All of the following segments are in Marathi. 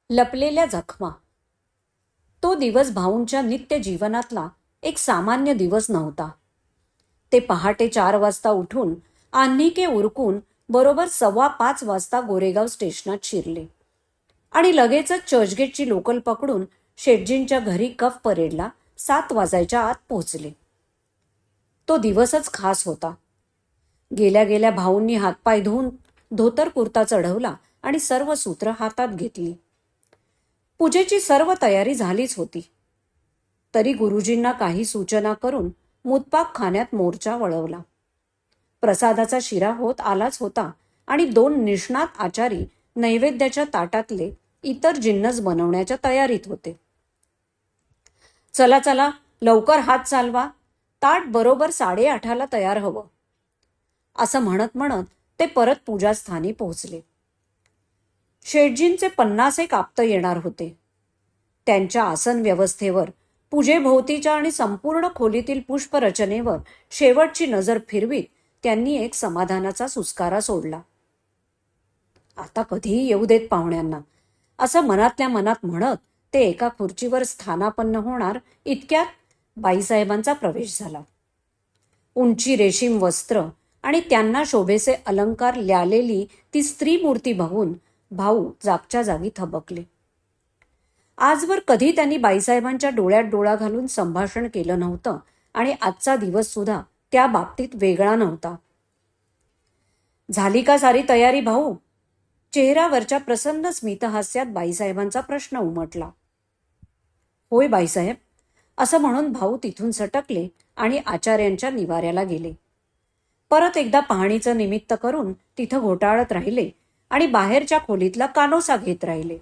लपलेल्या जखमा. तो दिवस भाऊंच्या नित्य जीवनातला एक सामान्य दिवस नव्हता. ते पहाटे 4 वाजता उठून आन्हिके उरकून बरोबर 5:15 वाजता गोरेगाव स्टेशनात शिरले आणि लगेचच चर्चगेटची लोकल पकडून शेटजींच्या घरी कफ परेडला 7 वाजायच्या आत पोहोचले. तो दिवसच खास होता. गेल्या गेल्या भाऊंनी हातपाय धुवून धोतर कुर्ता चढवला आणि सर्व सूत्र हातात घेतली. पूजेची सर्व तयारी झालीच होती. तरी गुरुजींना काही सूचना करून मुतपाक खाण्यात मोर्चा वळवला. प्रसादाचा शिरा होत आलाच होता आणि 2 निष्णात आचारी नैवेद्याच्या ताटातले इतर जिन्नस बनवण्याच्या तयारीत होते. चला चला, लवकर हात चालवा, ताट बरोबर 8:30ला तयार हवं, असं म्हणत म्हणत ते परत पूजास्थानी पोहोचले. शेटजींचे 50 आप्त येणार होते. त्यांच्या आसन व्यवस्थेवर, पूजेभोवतीच्या आणि संपूर्ण खोलीतील पुष्परचनेवर शेवटची नजर फिरवीत त्यांनी एक समाधानाचा सुस्कारा सोडला. आता कधीही येऊ देत पाहुण्यांना, असं मनातल्या मनात म्हणत ते एका खुर्चीवर स्थानापन्न होणार इतक्यात बाईसाहेबांचा प्रवेश झाला. उंची रेशीम वस्त्र आणि त्यांना शोभेचे अलंकार ल्यालेली ती स्त्री मूर्ती बघून भाऊ जागच्या जागी थबकले. आजवर कधी त्यांनी बाईसाहेबांच्या डोळ्यात डोळा घालून संभाषण केलं नव्हतं आणि आजचा दिवस सुद्धा त्या बाबतीत वेगळा नव्हता. झाली का सारी तयारी भाऊ? चेहऱ्यावरच्या प्रसन्न स्मितहास्यात बाईसाहेबांचा प्रश्न उमटला. होय बाईसाहेब, असं म्हणून भाऊ तिथून सटकले आणि आचार्यांच्या निवाऱ्याला गेले. परत एकदा पाहणीचं निमित्त करून तिथं घोटाळत राहिले आणि बाहेरच्या खोलीतला कानोसा घेत राहिले.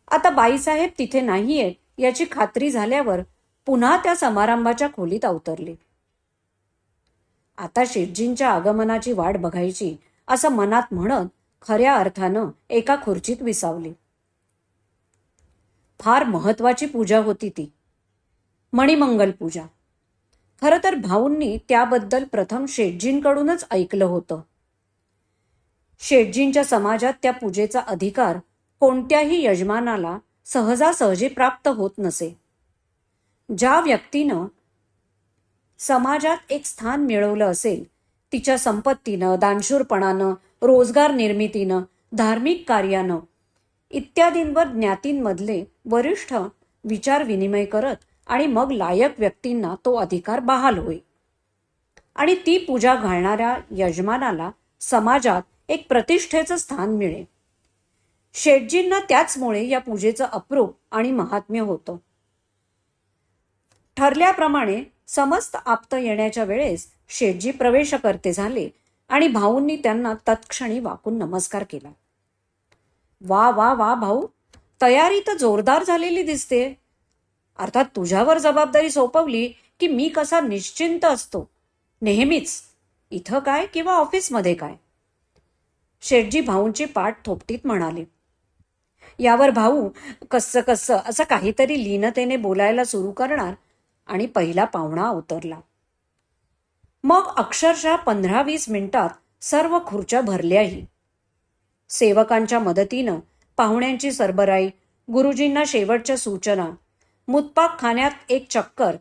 आता बाईसाहेब तिथे नाहीयेत याची खात्री झाल्यावर पुन्हा त्या समारंभाच्या खोलीत अवतरले. आता शेटजींच्या आगमनाची वाट बघायची असं मनात म्हणत खऱ्या अर्थानं एका खुर्चीत विसावले. फार महत्वाची पूजा होती ती, मणिमंगल पूजा. खरं तर भाऊंनी त्याबद्दल प्रथम शेटजींकडूनच ऐकलं होतं. शेटजींच्या समाजात त्या पूजेचा अधिकार कोणत्याही यजमानाला सहजासहजी प्राप्त होत नसे. ज्या व्यक्तीनं समाजात एक स्थान मिळवलं असेल, तिच्या संपत्तीनं, दानशूरपणानं, रोजगार निर्मितीनं, धार्मिक कार्यानं इत्यादींवर ज्ञातींमधले वरिष्ठ विचार विनिमय करत आणि मग लायक व्यक्तींना तो अधिकार बहाल होई आणि ती पूजा घालणाऱ्या यजमानाला समाजात एक प्रतिष्ठेचं स्थान मिळे. शेटजींना त्याचमुळे या पूजेचं अप्रूप आणि महात्म्य होतं. ठरल्याप्रमाणे समस्त आप्त येण्याच्या वेळेस शेटजी प्रवेशकर्ते झाले आणि भाऊंनी त्यांना तत्क्षणी वाकून नमस्कार केला. वा वा वा भाऊ, तयारी तर जोरदार झालेली दिसते. अर्थात तुझ्यावर जबाबदारी सोपवली की मी कसा निश्चिंत असतो, नेहमीच, इथं काय किंवा ऑफिसमध्ये काय. शेटजी भाऊंची पाठ थोपटीत म्हणाले. यावर भाऊ कस्स कस्स असं काहीतरी लीनतेने बोलायला सुरू करणार आणि पहिला पाहुणा अवतरला. मग अक्षरशः 15-20 मिनिटात सर्व खुर्च्या भरल्याही. सेवकांच्या मदतीनं पाहुण्यांची सरबराई, गुरुजींना शेवटच्या सूचना, मुतपाक खाण्यात एक चक्कर,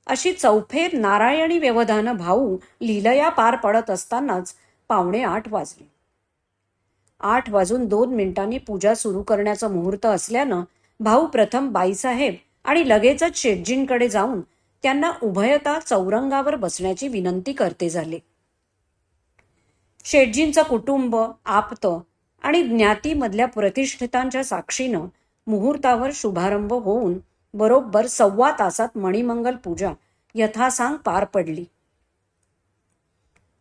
अशी चौफेर नारायणी व्यवधानं भाऊ लीलया पार पडत असतानाच 7:45 वाजले. 8:02 पूजा सुरू करण्याचा मुहूर्त असल्यानं भाऊ प्रथम बाईसाहेब आणि लगेचच शेटजींकडे जाऊन त्यांना उभयता चौरंगावर बसण्याची विनंती करते झाले. शेटजींचं कुटुंब, आप्त आणि ज्ञातीमधल्या प्रतिष्ठितांच्या साक्षीनं मुहूर्तावर शुभारंभ होऊन बरोबर 1.25 तासात मणिमंगल पूजा यथासांग पार पडली.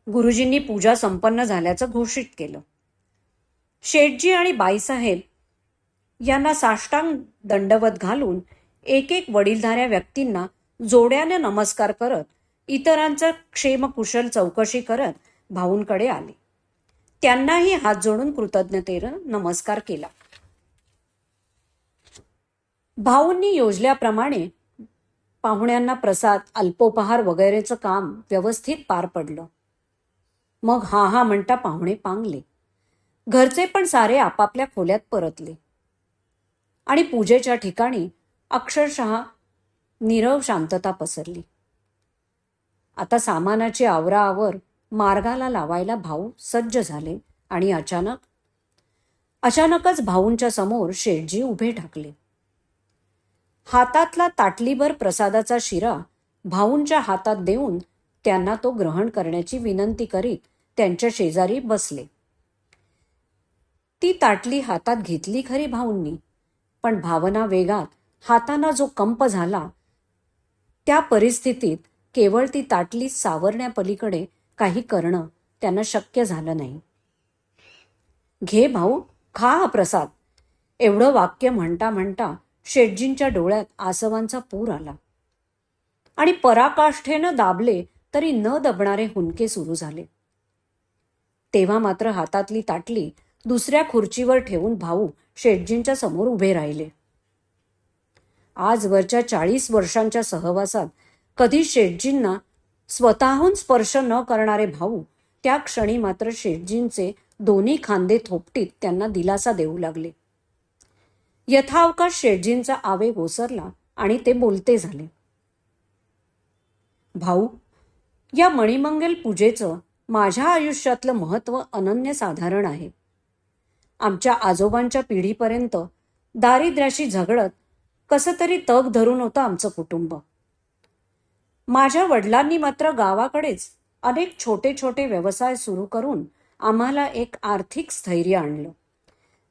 गुरुजींनी पूजा संपन्न झाल्याचं घोषित केलं. शेटजी आणि बाईसाहेब यांना साष्टांग दंडवत घालून एक एक वडीलधाऱ्या व्यक्तींना जोड्याने नमस्कार करत इतरांचं क्षेमकुशल चौकशी करत भाऊंकडे आले. त्यांनाही हात जोडून कृतज्ञतेनं नमस्कार केला. भाऊंनी योजल्याप्रमाणे पाहुण्यांना प्रसाद, अल्पोपहार वगैरेचं काम व्यवस्थित पार पडलं. मग हा म्हणता पाहुणे पांगले. घरचे पण सारे आपापल्या खोल्यात परतले. आणि पूजेच्या ठिकाणी अक्षरशः नीरव शांतता पसरली. आता सामानाची आवराआवर मार्गाला लावायला भाऊ सज्ज झाले आणि अचानकच भाऊंच्या समोर शेठजी उभे ठाकले. हातातला ताटलीभर प्रसादाचा शिरा भाऊंच्या हातात देऊन त्यांना तो ग्रहण करण्याची विनंती करीत त्यांच्या शेजारी बसले. ती ताटली हातात घेतली खरी भाऊंनी, पण भावना वेगात हाताना जो कंप झाला, त्या परिस्थितीत केवळ ती ताटली सावरण्यापलीकडे काही करणं त्यांना शक्य झालं नाही. घे भाऊ, खा हा प्रसाद, एवढं वाक्य म्हणता म्हणता शेठजींच्या डोळ्यात आसवांचा पूर आला आणि पराकाष्ठेनं दाबले तरी न दबणारे हुंदके सुरू झाले. तेव्हा मात्र हातातली ताटली दुसऱ्या खुर्चीवर ठेवून भाऊ शेठजींच्या समोर उभे राहिले. आजवरच्या 40 वर्षांच्या सहवासात कधी शेठजींना स्वतःहून स्पर्श न करणारे भाऊ त्या क्षणी मात्र शेठजींचे दोन्ही खांदे थोपटीत त्यांना दिलासा देऊ लागले. यथावकाश शेठजींचा आवेग ओसरला आणि ते बोलते झाले. भाऊ, या मणिमंगल पूजेचं माझ्या आयुष्यातलं महत्त्व अनन्यसाधारण आहे. आमच्या आजोबांच्या पिढीपर्यंत दारिद्र्याशी झगडत कसं तरी तग धरून होतं आमचं कुटुंब. माझ्या वडिलांनी मात्र गावाकडेच अनेक छोटे छोटे व्यवसाय सुरू करून आम्हाला एक आर्थिक स्थैर्य आणलं.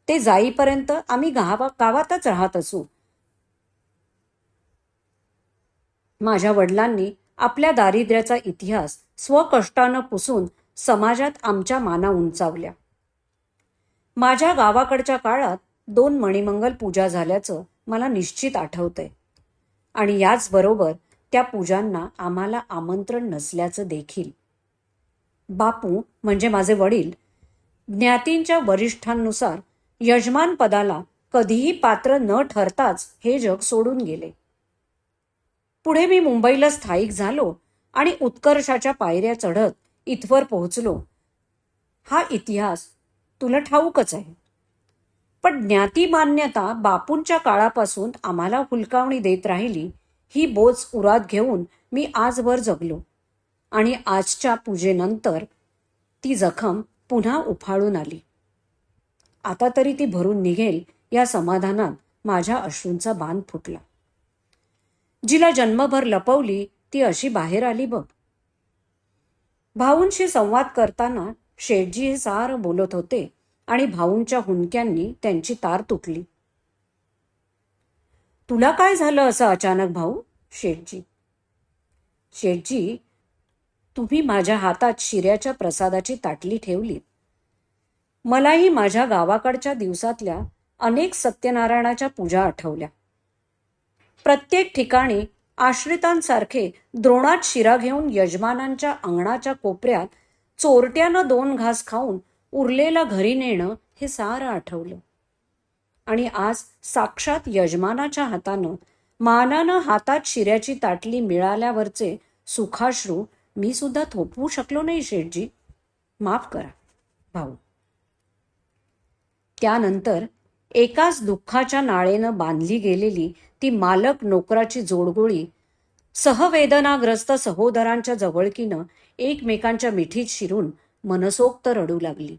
ते जाईपर्यंत आम्ही गावातच राहत असू. माझ्या वडिलांनी आपल्या दारिद्र्याचा इतिहास स्वकष्टानं पुसून समाजात आमच्या माना उंचावल्या. माझ्या गावाकडच्या काळात 2 मणिमंगल पूजा झाल्याचं मला निश्चित आठवतंय आणि याचबरोबर त्या पूजांना आम्हाला आमंत्रण नसल्याचं देखील. बापू म्हणजे माझे वडील ज्ञातींच्या वरिष्ठांनुसार यजमान पदाला कधीही पात्र न ठरताच हे जग सोडून गेले. पुढे मी मुंबईला स्थायिक झालो आणि उत्कर्षाच्या पायऱ्या चढत इथवर पोहोचलो. हा इतिहास तुला ठाऊकच आहे. पण ज्ञाती मान्यता बापूंच्या काळापासून आम्हाला हुलकावणी देत राहिली. ही बोच उरात घेऊन मी आजवर जगलो आणि आजच्या पूजेनंतर ती जखम पुन्हा उफाळून आली. आता तरी ती भरून निघेल या समाधानात माझ्या अश्रूंचा बांध फुटला. जिला जन्मभर लपवली ती अशी बाहेर आली बघ. भाऊंशी संवाद करताना शेठजी हे सारं बोलत होते आणि भाऊंच्या हुंदक्यांनी त्यांची तार तुटली. तुला काय झालं असं अचानक भाऊ? शेठजी, तुम्ही माझ्या हातात शिऱ्याच्या प्रसादाची ताटली ठेवली. मलाही माझ्या गावाकडच्या दिवसातल्या अनेक सत्यनारायणाच्या पूजा आठवल्या. प्रत्येक ठिकाणी आश्रितांसारखे द्रोणात शिरा घेऊन यजमानांच्या अंगणाच्या कोपऱ्यात चोरट्यानं 2 घास खाऊन उरलेला घरी नेणं हे सारं आठवलं. आणि आज साक्षात यजमानाच्या हातानं मानानं हातात शिऱ्याची ताटली मिळाल्यावरचे सुखाश्रू मी सुद्धा थोपवू शकलो नाही शेठजी. माफ करा भाऊ. त्यानंतर एकाच दुःखाच्या नाळेनं बांधली गेलेली ती मालक नोकराची जोडगोळी सहवेदनाग्रस्त सहोदरांच्या जवळकीनं एकमेकांच्या मिठीत शिरून मनसोक्त रडू लागली.